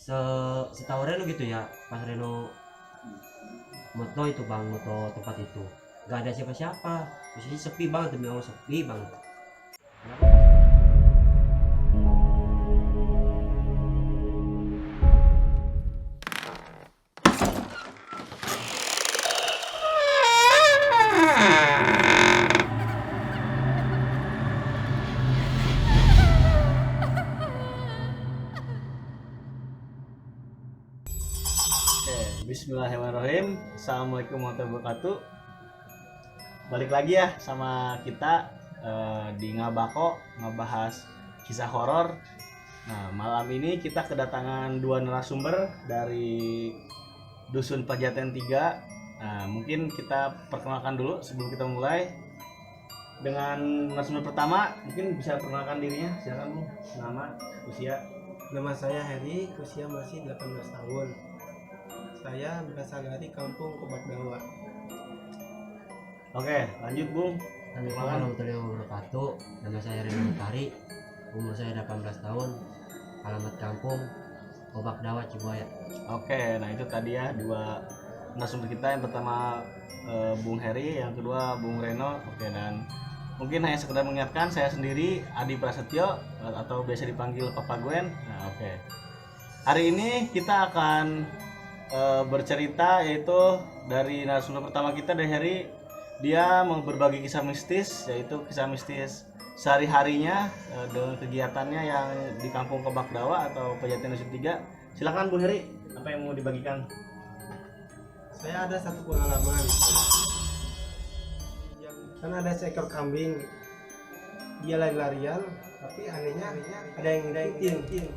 Setahu Reno gitu ya, pas Reno moto itu bang, moto tempat itu nggak ada siapa-siapa, posisi sepi banget, demi Allah sepi banget. Kenapa? Oke, bismillahirrahmanirrahim. Assalamualaikum warahmatullahi wabarakatuh. Balik lagi ya sama kita di Ngabako, ngebahas kisah horor. Nah, malam ini kita kedatangan dua narasumber dari Dusun Pejaten 3. Nah, mungkin kita perkenalkan dulu sebelum kita mulai. Dengan narasumber pertama, mungkin bisa perkenalkan dirinya. Silakan Bu, nama, usia. Nama saya Heri, usia masih 18 tahun. Saya berasal dari kampung Kobakdawa. Oke, lanjut Bung. Assalamualaikum warahmatullahi wabarakatuh. Nama saya Reno Mutari, umur saya 18 tahun, alamat kampung Kobakdawa, Cibuaya. Oke, nah itu tadi ya dua narasumber kita. Yang pertama Bung Heri, yang kedua Bung Reno. Oke, dan mungkin hanya sekedar mengingatkan, saya sendiri Adi Prasetyo atau biasa dipanggil Papa Gwen. Nah, oke. Hari ini kita akan bercerita, yaitu dari narasumber pertama kita, dari Heri. Dia mau berbagi kisah mistis, yaitu kisah mistis sehari-harinya dengan kegiatannya yang di kampung Kobakdawa atau Pejaten Dusun 3. Silakan Bu Heri, apa yang mau dibagikan? Saya ada satu pengalaman. Kan ada seekor kambing. Dia lari-larian, tapi anehnya ada yang ngikutin.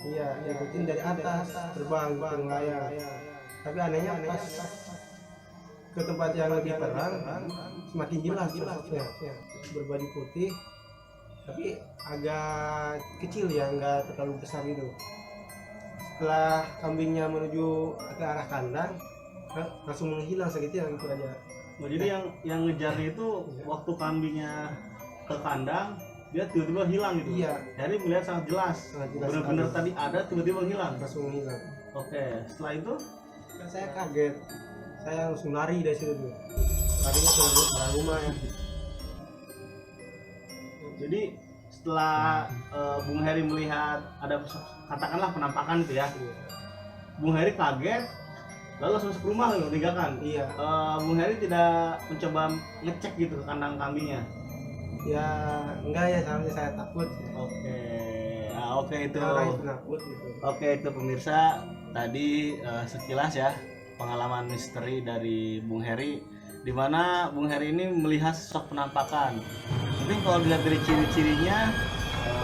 Iya, ngikutin dari atas, terbang layar. Tapi anehnya pas ke tempat yang lebih terang, semakin jelas sosoknya. Berbaju putih, tapi agak kecil ya, nggak terlalu besar gitu. Setelah kambingnya menuju ke arah kandang, langsung menghilang segitu aja. Oh, jadi yang ngejar itu waktu kambingnya ke kandang, dia tiba-tiba hilang gitu. Iya. Heri melihat sangat jelas. Benar-benar sekali. tadi ada, tiba-tiba hilang. Langsung menghilang. Oke, setelah itu Kan saya kaget, saya langsung lari dari situ tuh. Larinya ke dalam rumah ya. jadi setelah Bung Heri melihat ada katakanlah penampakan itu ya, Bung Heri kaget, lalu langsung masuk rumah loh, meninggalkan. Iya. Bung Heri tidak mencoba ngecek gitu ke kandang kambingnya. Ya enggak ya, soalnya saya takut. Oke, oke itu. Orang yang penakut gitu. Oke itu pemirsa, tadi sekilas ya pengalaman misteri dari Bung Heri, di mana Bung Heri ini melihat sosok penampakan. Mungkin kalau dilihat dari ciri-cirinya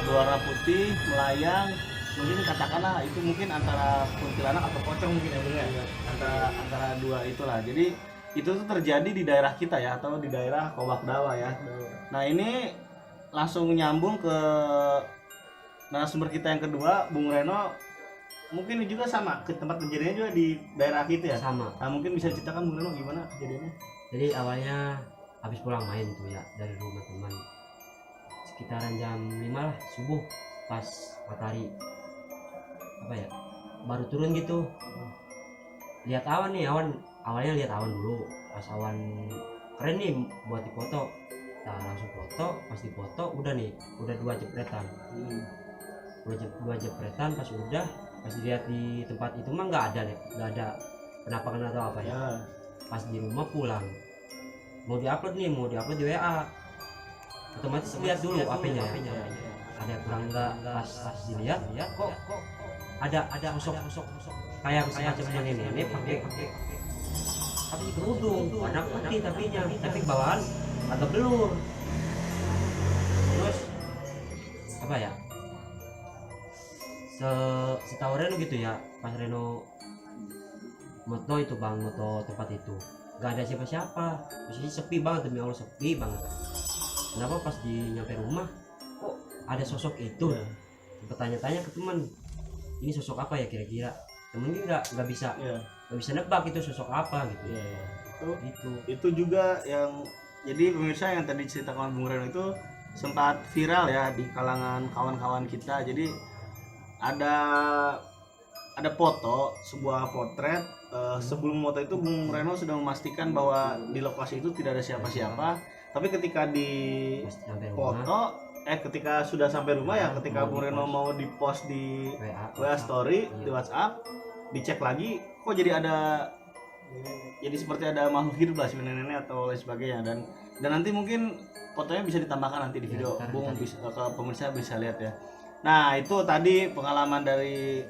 berwarna putih, melayang, mungkin katakanlah itu mungkin antara kuntilanak atau pocong mungkin ya Bung ya. Antara dua itulah. Jadi itu tuh terjadi di daerah kita ya, atau di daerah Kobakdawa ya. Nah ini langsung nyambung ke narasumber kita yang kedua, Bung Reno. Mungkin juga sama, ke tempat kejadiannya juga di daerah kita ya. Sama. Nah mungkin bisa ceritakan Bung Reno gimana kejadiannya? Jadi awalnya habis pulang main tuh ya dari rumah teman, sekitaran jam 5 lah subuh, pas matahari apa ya baru turun gitu, lihat awan nih. Awalnya lihat awan dulu, pas awan keren nih buat difoto. Nah langsung foto, pas difoto udah dua jepretan. Dua jepretan, pas dilihat di tempat itu mah nggak ada penampakan atau apa ya. Pas di rumah pulang mau diupload di WA, otomatis lihat dulu HP-nya ya. Ada kurang nggak, pas dilihat ya kok ada sosok kayak semacam nenek pakai tapi kerudung warna putih, tapi bawaan agak belur. Terus apa ya, setahu Reno gitu ya, pas Reno moto itu bang, moto tempat itu nggak ada siapa-siapa, posisi sepi banget, demi Allah sepi banget. Kenapa pas nyampe rumah kok ada sosok itu? Bertanya-tanya ke teman, ini sosok apa ya kira-kira? Temen nggak bisa nebak itu sosok apa gitu. Itu juga yang jadi pemirsa, yang tadi ceritakan Bung Reno itu sempat viral ya di kalangan kawan-kawan kita. Jadi ada ada foto sebuah potret. Sebelum foto itu Bung Reno sudah memastikan bahwa di lokasi itu tidak ada siapa-siapa, tapi ketika di Pas sampai rumah foto ketika sudah sampai rumah ya, ketika Mau Bung Reno di-post. mau di post di WA WA story Iya. di WhatsApp, dicek lagi kok jadi ada, jadi seperti ada makhluk hidup lah, si nenek atau lain sebagainya. Dan nanti mungkin fotonya bisa ditambahkan nanti di Ya, video, ntar Bung bisa. bisa, ke pemirsa bisa lihat ya. Nah itu tadi pengalaman dari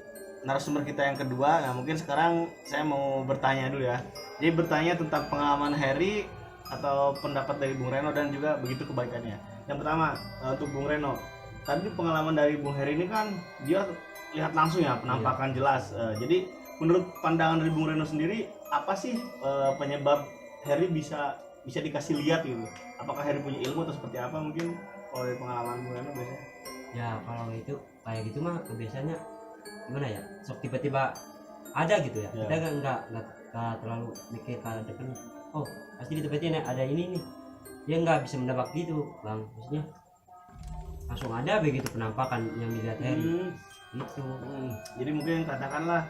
narasumber kita yang kedua. Nah mungkin sekarang saya mau bertanya dulu ya, jadi bertanya tentang pengalaman Heri atau pendapat dari Bung Reno dan juga begitu kebaikannya. Yang pertama, untuk Bung Reno, tadi pengalaman dari Bung Heri ini kan dia lihat langsung ya, penampakan jelas. Jadi menurut pandangan dari Bung Reno sendiri, apa sih penyebab Heri bisa dikasih lihat gitu? Apakah Heri punya ilmu atau seperti apa mungkin? Kalau dari pengalaman Bung Reno biasanya? ya. Kalau itu kayak gitu mah biasanya gimana ya, sok tiba-tiba ada gitu ya, Ya. kita nggak terlalu mikir ke depan, oh pasti di tempat ini ada ini nih, dia nggak bisa mendebak gitu bang, maksudnya langsung ada begitu penampakan yang dilihat Heri gitu. Jadi mungkin katakanlah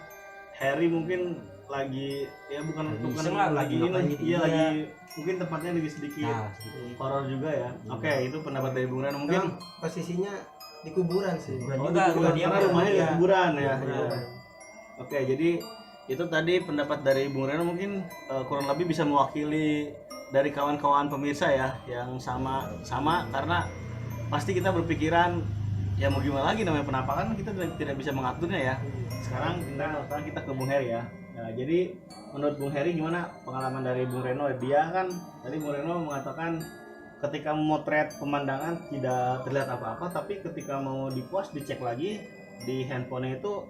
Harry mungkin lagi ya bukan Lagi iseng lah, lagi ngapain ini gitu. iya Iya. lagi mungkin tempatnya lagi sedikit Nah sedikit horor juga ya. Oke, itu pendapat dari Bung Reno mungkin. Memang posisinya di kuburan sih. Kuburan Oh, juga, di kuburan, dia karena mah. rumahnya di Iya. kuburan ya. Kuburan. Iya. Oke, jadi itu tadi pendapat dari Bung Reno mungkin kurang lebih bisa mewakili dari kawan-kawan pemirsa ya yang sama karena pasti kita berpikiran ya mau gimana lagi, namanya penampakan kita tidak bisa mengaturnya ya. Sekarang kita ke Bung Heri ya. Nah, jadi menurut Bung Heri gimana pengalaman dari Bung Reno? Dia kan tadi Bung Reno mengatakan ketika memotret pemandangan tidak terlihat apa-apa, tapi ketika mau dipost dicek lagi di handphonenya itu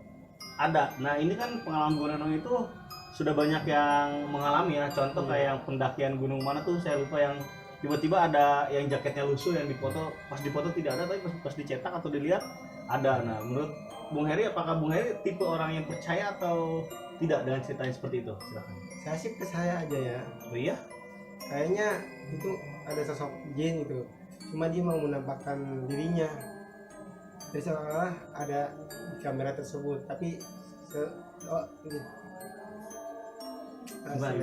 ada. Nah ini kan pengalaman Bung Reno itu sudah banyak yang mengalami ya. Contoh kayak yang pendakian gunung mana tuh saya lupa, yang tiba-tiba ada yang jaketnya lusuh, yang dipoto pas dipoto tidak ada, tapi pas dicetak atau dilihat ada. Nah menurut Bung Heri, apakah Bung Heri tipe orang yang percaya atau tidak dengan cerita yang seperti itu? Silakan. Saya sih percaya aja ya. Oh iya? Kayaknya itu ada sosok jin itu. Cuma dia mau menampakkan dirinya. Jadi seolah ada di kamera tersebut. Tapi ini. Gimana?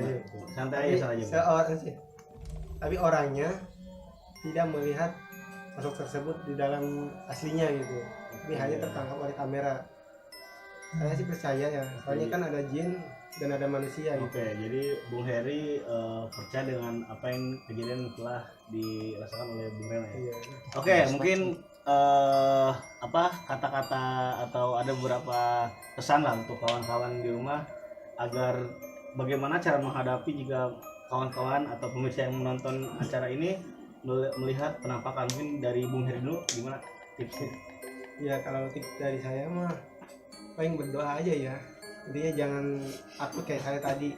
Santai aja saja. Seorang sih. Tapi orangnya tidak melihat sosok tersebut di dalam aslinya gitu. Tapi hanya tertangkap oleh kamera. Saya sih percaya ya. Soalnya kan ada jin dan ada manusia gitu. Oke, jadi Bung Heri percaya dengan apa yang kejadian telah dirasakan oleh Bung Reno ya. Iya. Oke, mungkin apa kata-kata atau ada beberapa pesan lah untuk kawan-kawan di rumah agar bagaimana cara menghadapi jika kawan-kawan atau pemirsa yang menonton acara ini melihat penampakan. Mungkin dari Bung Heri dulu gimana tipsnya? Ya kalau tips dari saya mah paling berdoa aja ya. Intinya jangan takut kayak saya tadi.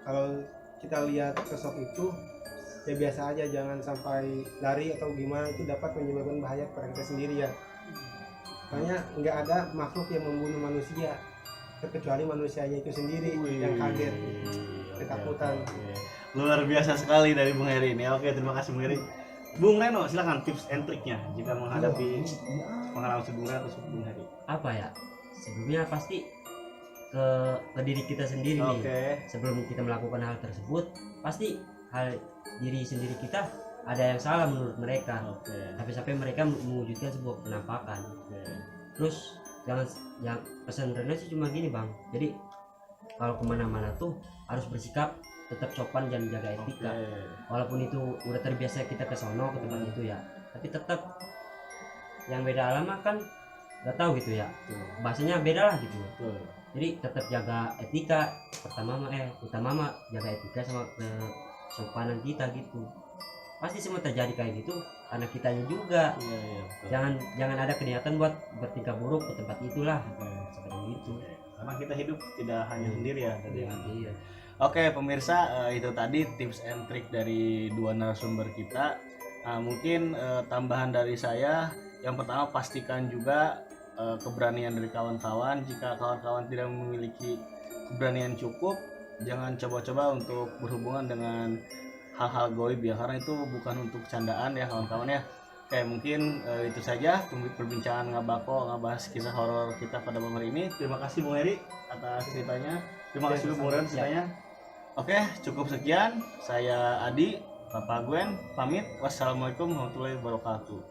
Kalau kita lihat sosok itu ya biasa aja, jangan sampai lari atau gimana, itu dapat menyebabkan bahaya kepada kita sendiri ya. Soalnya nggak ada makhluk yang membunuh manusia kecuali manusianya itu sendiri yang kaget, ketakutan. Oke. Luar biasa sekali dari Bung Heri ini. Oke, terima kasih Bung Heri. Bung Reno, silakan tips and triknya jika menghadapi pengalaman sebelumnya atau Bung Heri. Apa ya, sebelumnya pasti ke diri kita sendiri nih. Oke. Sebelum kita melakukan hal tersebut, pasti hal diri sendiri kita ada yang salah menurut mereka. Oke. Tapi sampai mereka mewujudkan sebuah penampakan. Oke. Terus jangan, yang pesan Reno sih cuma gini bang, jadi kalau kemana-mana tuh harus bersikap tetap sopan dan jaga etika. Walaupun itu udah terbiasa kita ke sono, ke tempat itu ya, tapi tetap yang beda alamat kan nggak tahu gitu ya, bahasanya beda lah gitu. Betul. Jadi tetap jaga etika, utama mah jaga etika sama kesopanan kita gitu. Pasti semua terjadi kayak gitu karena kitanya juga. Iya, iya, betul. Jangan ada keniatan buat bertingkah buruk ke tempat itulah, Oke. seperti itu. Karena kita hidup tidak hanya sendiri ya tadi. Iya. Oke pemirsa, itu tadi tips and trick dari dua narasumber kita. Mungkin tambahan dari saya, yang pertama pastikan juga keberanian dari kawan-kawan. Jika kawan-kawan tidak memiliki keberanian cukup, jangan coba-coba untuk berhubungan dengan hal-hal goib ya, karena itu bukan untuk candaan ya kawan-kawan ya. Oke, mungkin itu saja perbincangan Ngabako ngebahas kisah horor kita pada malam hari ini. Terima kasih Bung Heri atas ceritanya. Terima kasih Bung Ren ceritanya. Oke, cukup sekian. Saya Adi, Bapak Gwen, pamit. Wassalamualaikum warahmatullahi wabarakatuh.